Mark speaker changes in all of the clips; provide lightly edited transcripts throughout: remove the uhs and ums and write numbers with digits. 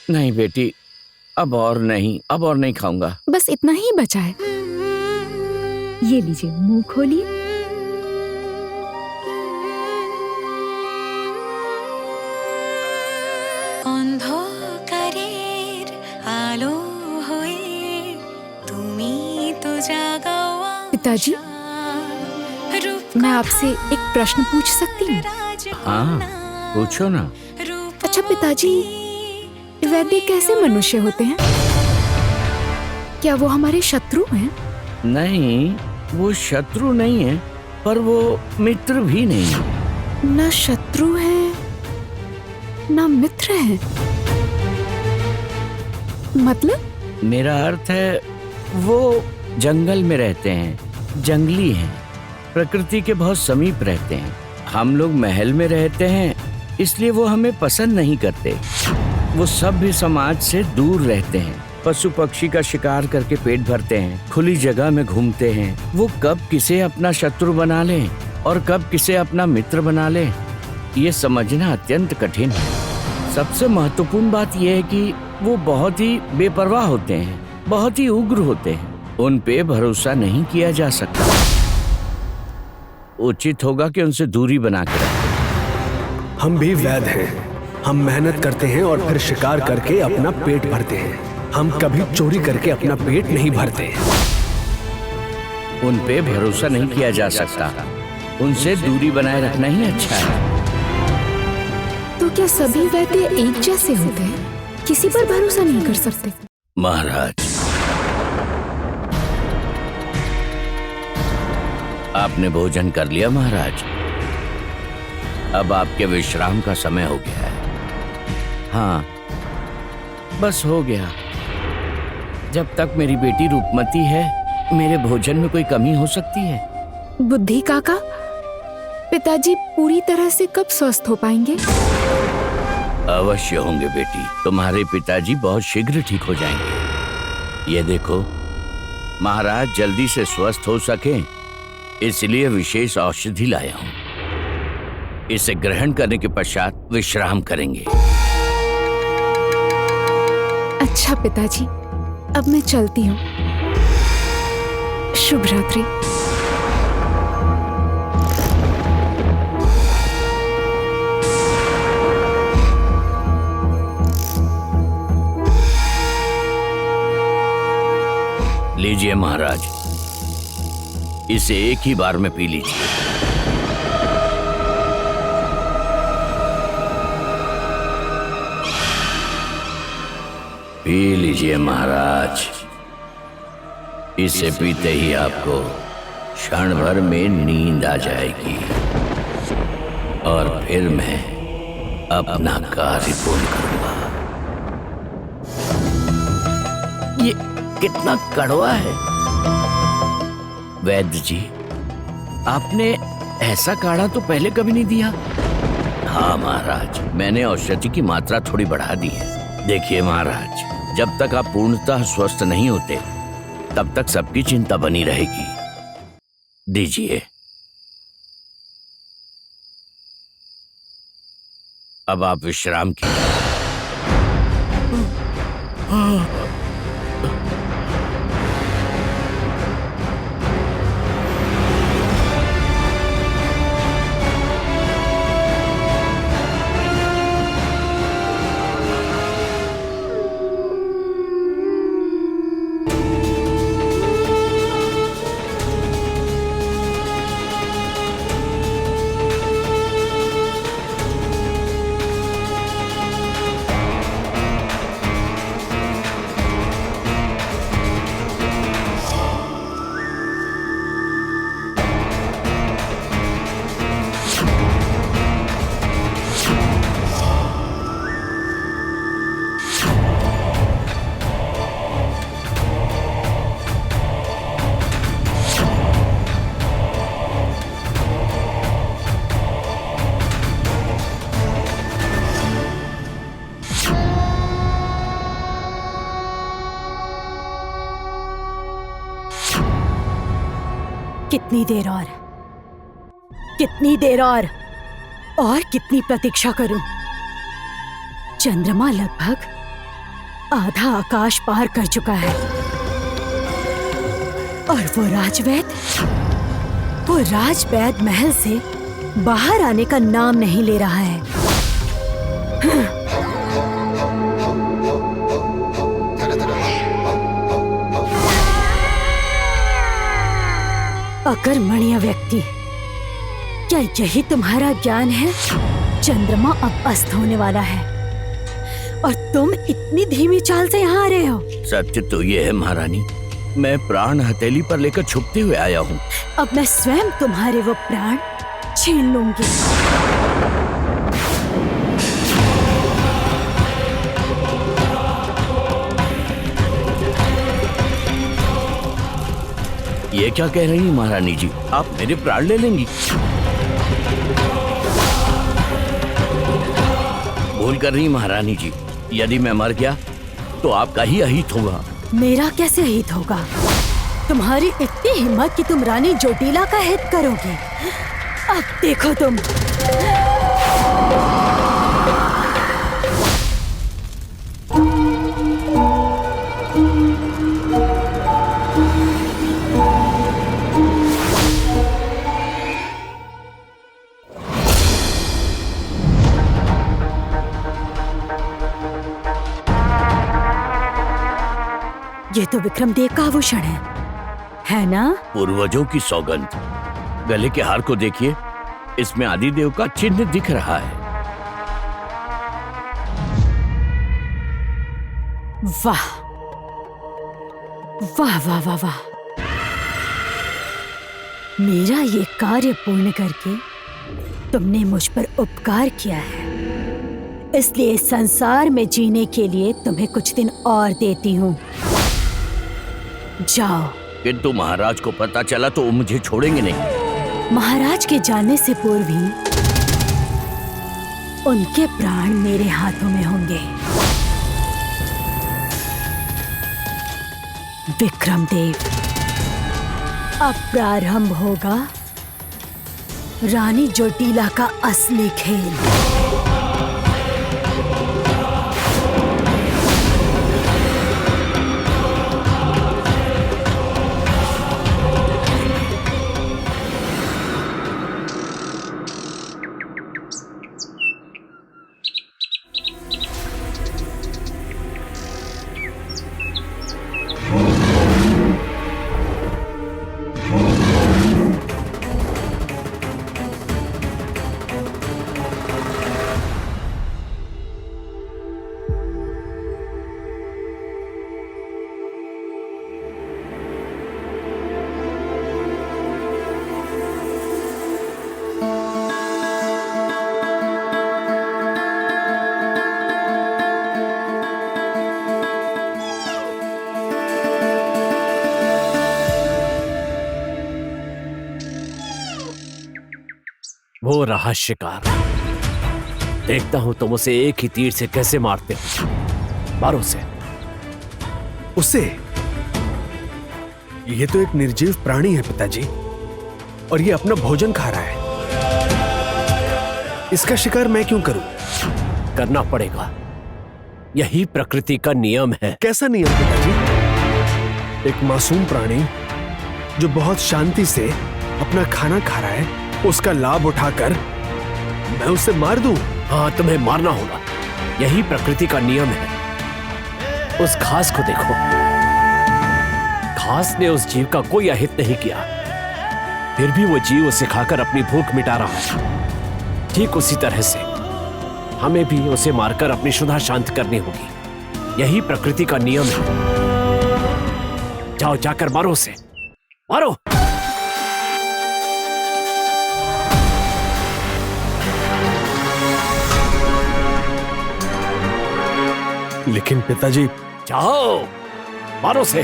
Speaker 1: नहीं बेटी, अब और नहीं खाऊंगा।
Speaker 2: बस इतना ही बचा है। ये लीजिए, मुंह खोलिए। पिताजी, मैं आपसे एक प्रश्न पूछ सकती हूँ?
Speaker 1: हाँ, पूछो ना।
Speaker 2: अच्छा पिताजी, वैद्य कैसे मनुष्य होते हैं? क्या वो हमारे शत्रु हैं?
Speaker 1: नहीं, वो शत्रु नहीं है, पर वो मित्र भी नहीं है।
Speaker 2: न शत्रु है, न मित्र है। मतलब?
Speaker 1: मेरा अर्थ है, वो जंगल में रहते हैं, जंगली हैं, प्रकृति के बहुत समीप रहते हैं। हम लोग महल में रहते हैं, इसलिए वो हमें पसंद नहीं करते। वो सभ्य समाज से दूर रहते हैं, पशु पक्षी का शिकार करके पेट भरते हैं, खुली जगह में घूमते हैं। वो कब किसे अपना शत्रु बना लें और कब किसे अपना मित्र बना लें, ये समझना अत्यंत कठिन है। सबसे महत्वपूर्ण बात यह है कि वो बहुत ही बेपरवाह होते हैं, बहुत ही उग्र होते हैं। उन पे भरोसा नहीं किया जा सकता। उचित होगा कि उनसे दूरी बना के रखें।
Speaker 3: हम भी वैद्य हैं। हम मेहनत करते हैं और फिर शिकार करके अपना पेट भरते हैं। हम कभी चोरी करके अपना पेट नहीं भरते।
Speaker 1: उन पे भरोसा नहीं किया जा सकता। उनसे दूरी बनाए रखना ही अच्छा है।
Speaker 2: तो क्या सभी वैद्य एक जैसे होते हैं? किसी पर भरोसा नहीं कर सकते?
Speaker 1: महाराज, आपने भोजन कर लिया महाराज? अब आपके विश्राम का समय हो गया है। हाँ, बस हो गया। जब तक मेरी बेटी रूपमती है, मेरे भोजन में कोई कमी हो सकती है?
Speaker 2: बुद्धि काका, पिताजी पूरी तरह से कब स्वस्थ हो पाएंगे?
Speaker 1: अवश्य होंगे बेटी। तुम्हारे पिताजी बहुत शीघ्र ठीक हो जाएंगे। ये देखो, महाराज जल्दी से स्वस्थ हो सके इसलिए विशेष औषधि लाया हूँ। इसे ग्रहण करने के पश्चात विश्राम करेंगे।
Speaker 2: अच्छा पिताजी, अब मैं चलती हूँ। शुभ रात्रि।
Speaker 1: लीजिए महाराज, इसे एक ही बार में पी लीजिए। पी लीजिए महाराज। इसे पीते ही आपको क्षण भर में नींद आ जाएगी और फिर मैं अपना कार्य पूर्ण करूंगा। ये कितना कड़वा है। वैद्य जी, आपने ऐसा काढ़ा तो पहले कभी नहीं दिया। हाँ महाराज, मैंने औषधि की मात्रा थोड़ी बढ़ा दी है। देखिए महाराज, जब तक आप पूर्णतः स्वस्थ नहीं होते तब तक सबकी चिंता बनी रहेगी। दीजिए। अब आप विश्राम कीजिए।
Speaker 4: कितनी देर और? कितनी देर और कितनी प्रतीक्षा करूं? चंद्रमा लगभग आधा आकाश पार कर चुका है और वो राजवैद महल से बाहर आने का नाम नहीं ले रहा है। अगर मणिया व्यक्ति, क्या यही तुम्हारा ज्ञान है? चंद्रमा अब अस्त होने वाला है और तुम इतनी धीमी चाल से यहाँ आ रहे हो।
Speaker 1: सत्य तो ये है महारानी, मैं प्राण हथेली पर लेकर छुपते हुए आया हूँ।
Speaker 4: अब मैं स्वयं तुम्हारे वो प्राण छीन लूंगी।
Speaker 1: ये क्या कह रही हैं महारानी जी, आप मेरे प्राण ले लेंगी? भूल कर रही महारानी जी, यदि मैं मर गया तो आपका ही अहित होगा।
Speaker 4: मेरा कैसे हित होगा? तुम्हारी इतनी हिम्मत कि तुम रानी जोटीला का हित करोगे? अब देखो तुम। ये तो विक्रमदेव का आभूषण है ना?
Speaker 1: पूर्वजों की सौगंध। गले के हार को देखिए, इसमें आदिदेव का चिन्ह दिख रहा है।
Speaker 4: वाह वाह वाह वाह वाह! मेरा ये कार्य पूर्ण करके तुमने मुझ पर उपकार किया है, इसलिए इस संसार में जीने के लिए तुम्हें कुछ दिन और देती हूँ। जाओ।
Speaker 1: किंतु महाराज को पता चला तो वो मुझे छोड़ेंगे नहीं।
Speaker 4: महाराज के जाने से पूर्व ही उनके प्राण मेरे हाथों में होंगे। विक्रमदेव, अब प्रारंभ होगा रानी जोटीला का असली खेल।
Speaker 5: वो रहा शिकार। देखता हूं तुम उसे एक ही तीर से कैसे मारते हो। मारो उसे।
Speaker 3: उससे? ये तो एक निर्जीव प्राणी है पिताजी, और ये अपना भोजन खा रहा है। इसका शिकार मैं क्यों करूं?
Speaker 5: करना पड़ेगा, यही प्रकृति का नियम है।
Speaker 3: कैसा नियम पिताजी? एक मासूम प्राणी जो बहुत शांति से अपना खाना खा रहा है, उसका लाभ उठाकर मैं उसे मार दूं?
Speaker 5: हाँ, तुम्हें मारना होगा, यही प्रकृति का नियम है। उस घास को देखो, घास ने उस जीव का कोई अहित नहीं किया, फिर भी वो जीव उसे खाकर अपनी भूख मिटा रहा है। ठीक उसी तरह से हमें भी उसे मारकर अपनी क्षुधा शांत करनी होगी, यही प्रकृति का नियम है। जाओ, जाकर मारो उसे, मारो।
Speaker 3: लेकिन पिताजी।
Speaker 5: जाओ, मारो से।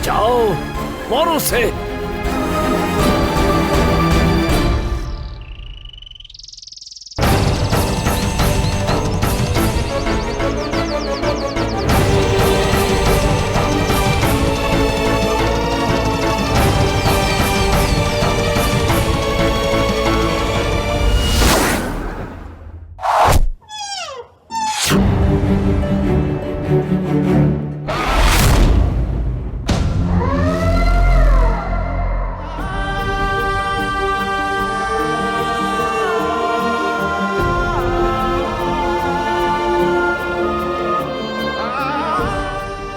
Speaker 5: जाओ, मारो से।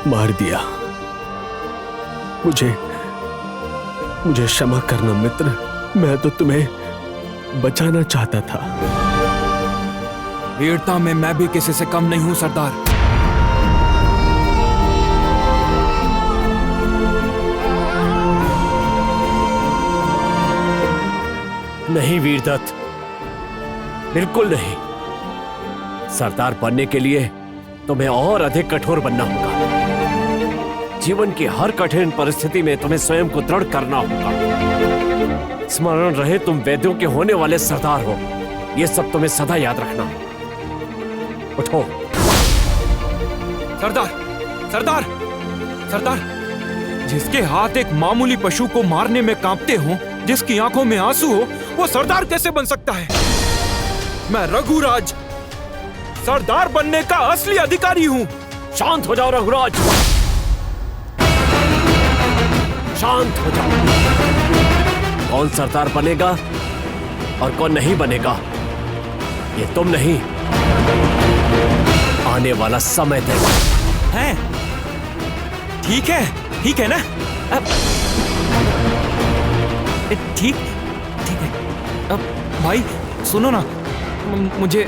Speaker 3: मार दिया। मुझे क्षमा करना मित्र, मैं तो तुम्हें बचाना चाहता था।
Speaker 6: वीरता में मैं भी किसी से कम नहीं हूं सरदार।
Speaker 5: नहीं वीरदत्त, बिल्कुल नहीं। सरदार बनने के लिए तुम्हें और अधिक कठोर बनना होगा। जीवन की हर कठिन परिस्थिति में तुम्हें स्वयं को दृढ़ करना होगा। स्मरण रहे तुम वैद्यों के होने वाले सरदार हो, यह सब तुम्हें सदा याद रखना। उठो।
Speaker 6: सरदार, सरदार, सरदार, जिसके हाथ एक मामूली पशु को मारने में कांपते हो, जिसकी आंखों में आंसू हो, वो सरदार कैसे बन सकता है? मैं रघुराज सरदार बनने का असली अधिकारी हूं।
Speaker 5: शांत हो जाओ रघुराज, शांत हो जाओ। कौन सरदार बनेगा और कौन नहीं बनेगा, ये तुम नहीं, आने वाला समय देगा।
Speaker 6: है? ठीक है ना? अब ठीक है। अब भाई सुनो ना, मुझे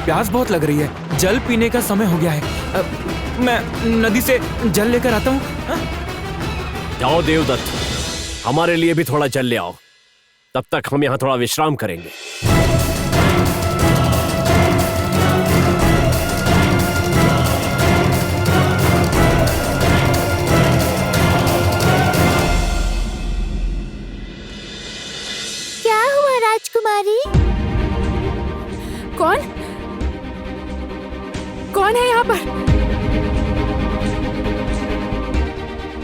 Speaker 6: प्यास बहुत लग रही है। जल पीने का समय हो गया है। अब मैं नदी से जल लेकर आता हूँ।
Speaker 5: जाओ देवदत्त, हमारे लिए भी थोड़ा जल ले आओ। तब तक हम यहाँ थोड़ा विश्राम करेंगे।
Speaker 7: क्या हुआ राजकुमारी?
Speaker 2: कौन है यहाँ पर?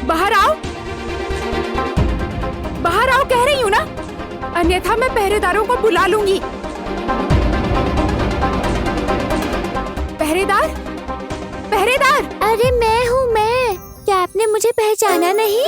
Speaker 2: बाहर आओ, बाहर आओ कह रही हूँ ना, अन्यथा मैं पहरेदारों को बुला लूंगी। पहरेदार, पहरेदार!
Speaker 7: अरे मैं हूँ मैं। क्या आपने मुझे पहचाना नहीं?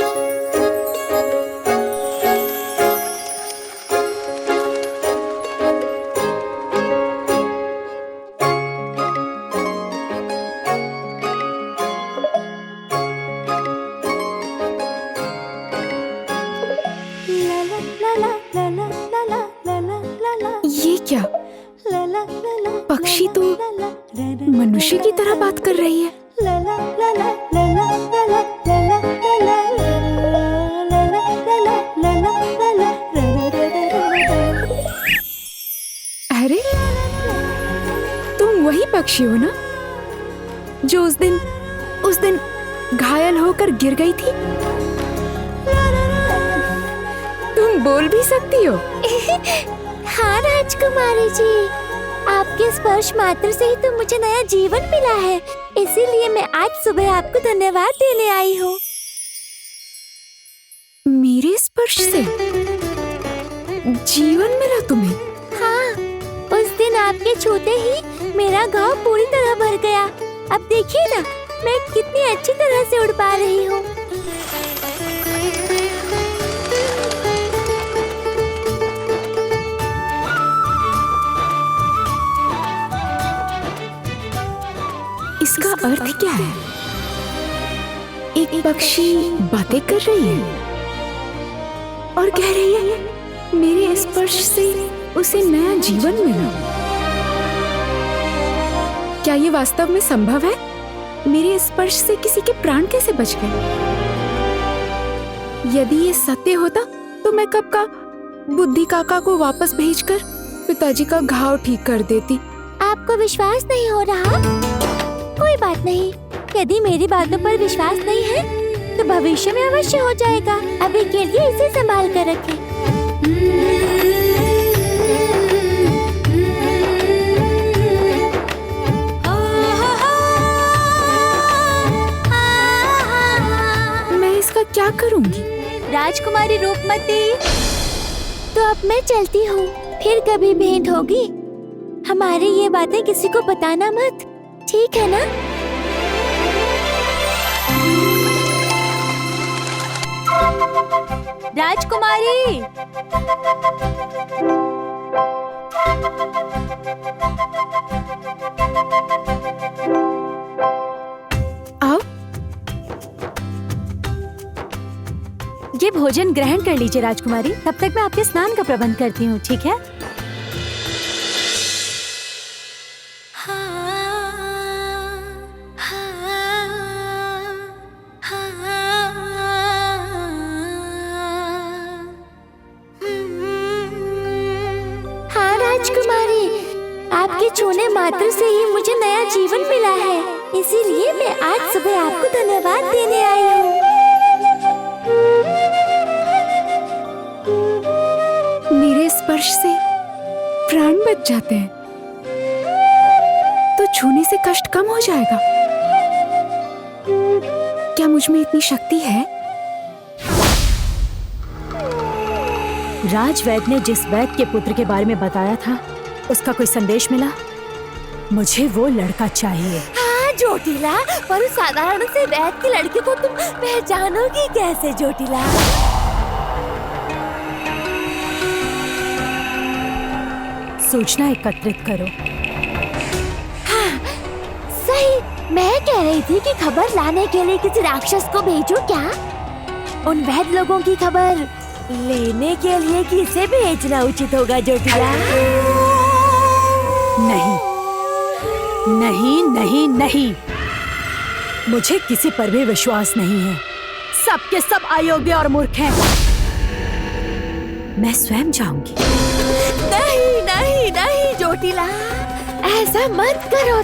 Speaker 2: ये क्या? पक्षी तो मनुष्य की तरह बात कर रही है। अरे तुम वही पक्षी हो ना जो उस दिन घायल होकर गिर गई थी? तुम बोल भी सकती हो।
Speaker 7: हाँ राजकुमारी जी, आपके स्पर्श मात्र से ही तो मुझे नया जीवन मिला है, इसीलिए मैं आज सुबह आपको धन्यवाद देने आई हूँ।
Speaker 2: मेरे स्पर्श से जीवन मिला तुम्हें?
Speaker 7: हाँ, उस दिन आपके छूते ही मेरा घाव पूरी तरह भर गया। अब देखिए ना, मैं कितनी अच्छी तरह से उड़ पा रही हूँ।
Speaker 2: इसका अर्थ क्या है? एक पक्षी बातें कर रही है और कह रही है मेरे स्पर्श से उसे नया जीवन मिला। क्या ये वास्तव में संभव है? मेरे स्पर्श से किसी के प्राण कैसे बच गए? यदि ये सत्य होता तो मैं कब का बुद्धि काका को वापस भेजकर पिताजी का घाव ठीक कर देती।
Speaker 7: आपको विश्वास नहीं हो रहा? कोई बात नहीं, यदि मेरी बातों पर विश्वास नहीं है तो भविष्य में अवश्य हो जाएगा। अभी के लिए इसे संभाल कर रखें।
Speaker 2: मैं इसका क्या करूंगी?
Speaker 7: राजकुमारी रूपमती, तो अब मैं चलती हूँ, फिर कभी भेंट होगी। हमारी ये बातें किसी को बताना मत, ठीक है ना? राजकुमारी,
Speaker 2: आओ।
Speaker 4: ये भोजन ग्रहण कर लीजिए राजकुमारी, तब तक मैं आपके स्नान का प्रबंध करती हूँ, ठीक है?
Speaker 7: हाँ राजकुमारी, आपके छूने मात्र से ही मुझे नया जीवन मिला है, इसीलिए मैं आज सुबह आपको धन्यवाद देने आई हूँ।
Speaker 2: मेरे स्पर्श से प्राण बच जाते हैं, तो छूने से कष्ट कम हो जाएगा। क्या मुझ में इतनी शक्ति है?
Speaker 4: राजवैद्य ने जिस वैद्य के पुत्र के बारे में बताया था, उसका कोई संदेश मिला? मुझे वो लड़का चाहिए।
Speaker 7: हाँ जोटिला, पर उस साधारण से वैद्य की लड़की को तुम पहचानोगी कैसे जोटिला?
Speaker 4: सूचना एकत्रित करो।
Speaker 7: हाँ, सही। मैं कह रही थी कि खबर लाने के लिए किसी राक्षस को भेजूं क्या? उन वैद्य लोगों की खबर लेने के लिए किसे भेजना उचित होगा जोटिला?
Speaker 4: नहीं, नहीं, नहीं, नहीं। मुझे किसी पर भी विश्वास नहीं है। सब के सब अयोग्य और मूर्ख हैं। मैं स्वयं जाऊंगी।
Speaker 7: नहीं, नहीं, नहीं जोटिला, ऐसा मत करो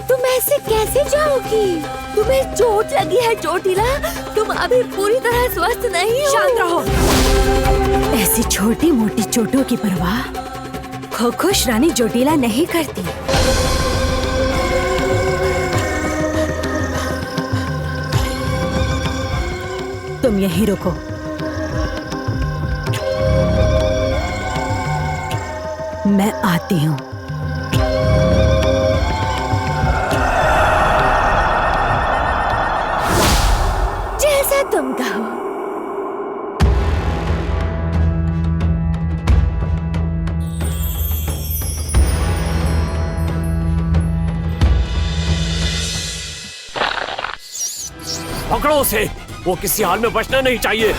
Speaker 7: तुम ऐसे कैसे जाओगी? तुम्हें चोट लगी है जोटिला, तुम अभी पूरी तरह स्वस्थ नहीं हो।
Speaker 4: शांत रहो। ऐसी छोटी मोटी चोटों की परवाह खुश रानी जोटिला नहीं करती। तुम यहीं रुको। मैं आती हूँ।
Speaker 7: जैसा तुम कहो।
Speaker 5: पकड़ो उसे, वो किसी हाल में बचना नहीं चाहिए।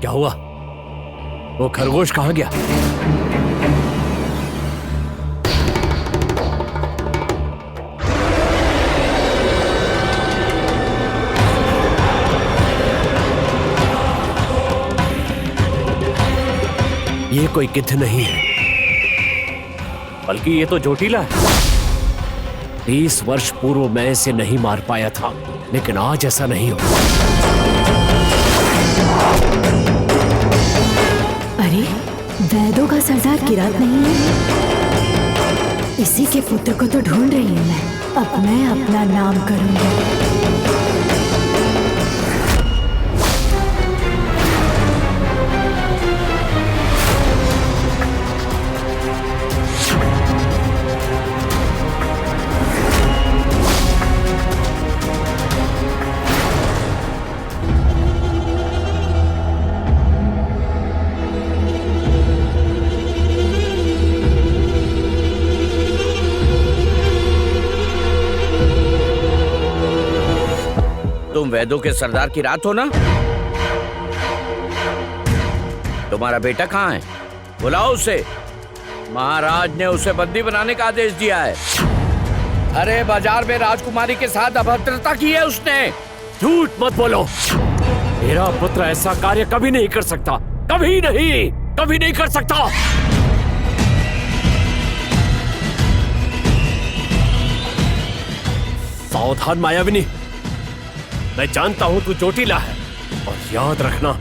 Speaker 5: क्या हुआ? वो खरगोश कहाँ गया? ये कोई गिद्ध नहीं है, बल्कि ये तो जोटिला है। 30 वर्ष पूर्व मैं इसे नहीं मार पाया था, लेकिन आज ऐसा नहीं हो।
Speaker 4: अरे, वैदों का सरदार किरात नहीं है? इसी के पुत्र को तो ढूंढ रही हूँ मैं। अब मैं अपना नाम करूंगी।
Speaker 1: तुम वैदों के सरदार की रात हो ना? तुम्हारा बेटा कहाँ है? बुलाओ उसे। महाराज ने उसे बंदी बनाने का आदेश दिया है। अरे, बाजार में राजकुमारी के साथ अभद्रता की है उसने।
Speaker 5: झूठ मत बोलो। मेरा पुत्र ऐसा कार्य कभी नहीं कर सकता। कभी नहीं, कभी नहीं कर सकता। सावधान मायाविनी, मैं जानता हूं तू चोटिला है, और याद रखना,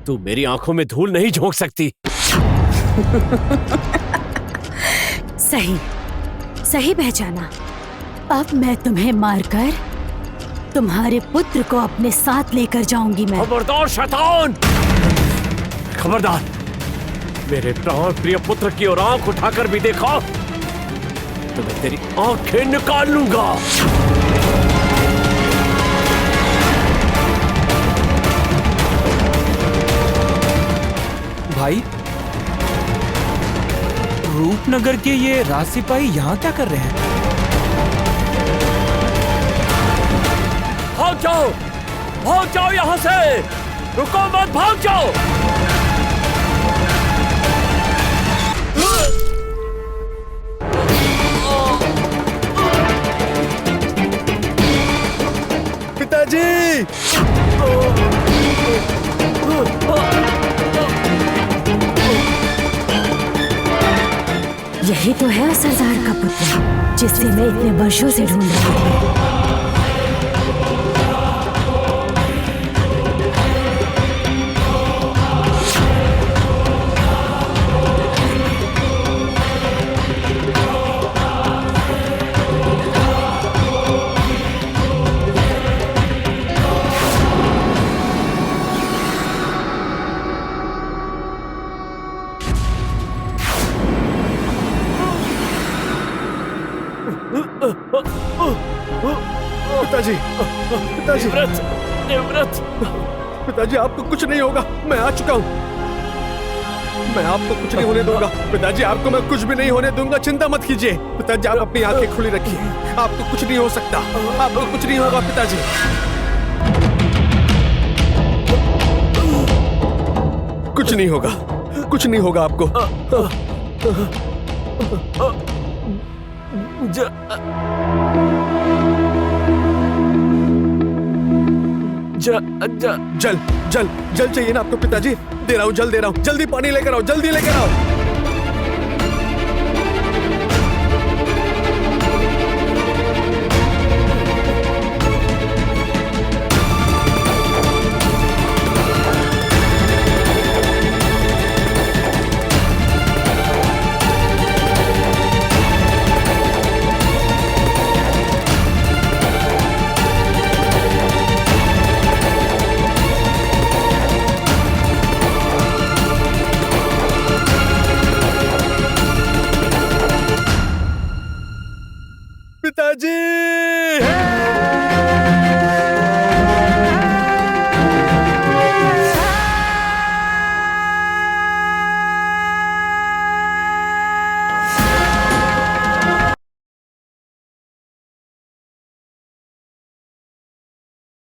Speaker 5: तू मेरी आंखों में धूल नहीं झोंक सकती।
Speaker 4: सही, सही पहचाना। अब मैं तुम्हें मारकर तुम्हारे पुत्र को अपने साथ लेकर जाऊंगी। मैं
Speaker 5: खबरदार शैतान! खबरदार! मेरे प्राण प्रिय पुत्र की ओर आंख उठाकर भी देखा तो मैं तेरी आंखें निकाल लूंगा।
Speaker 6: भाई, रूपनगर के ये राज सिपाही यहाँ क्या कर रहे हैं?
Speaker 5: भाग जाओ यहाँ से, रुको मत, भाग जाओ।
Speaker 3: पिताजी!
Speaker 4: यही तो है सरदार का पुत्र जिसे मैं इतने वर्षों से ढूंढ रही थी।
Speaker 3: पिताजी, पिताजी,
Speaker 5: देवव्रत,
Speaker 3: पिताजी, आपको कुछ नहीं होगा। मैं आ चुका हूँ। मैं आपको कुछ नहीं होने दूंगा। पिताजी, आपको मैं कुछ भी नहीं होने दूंगा। चिंता मत कीजिए। पिताजी, आप अपनी आंखें खुली रखिए। आपको कुछ नहीं हो सकता। आपको कुछ नहीं होगा पिताजी। कुछ नहीं होगा। कुछ नहीं होगा आपको। जल चाहिए ना आपको पिताजी? दे रहा हूँ, जल दे रहा हूँ। जल्दी पानी लेकर आओ, जल्दी लेकर आओ।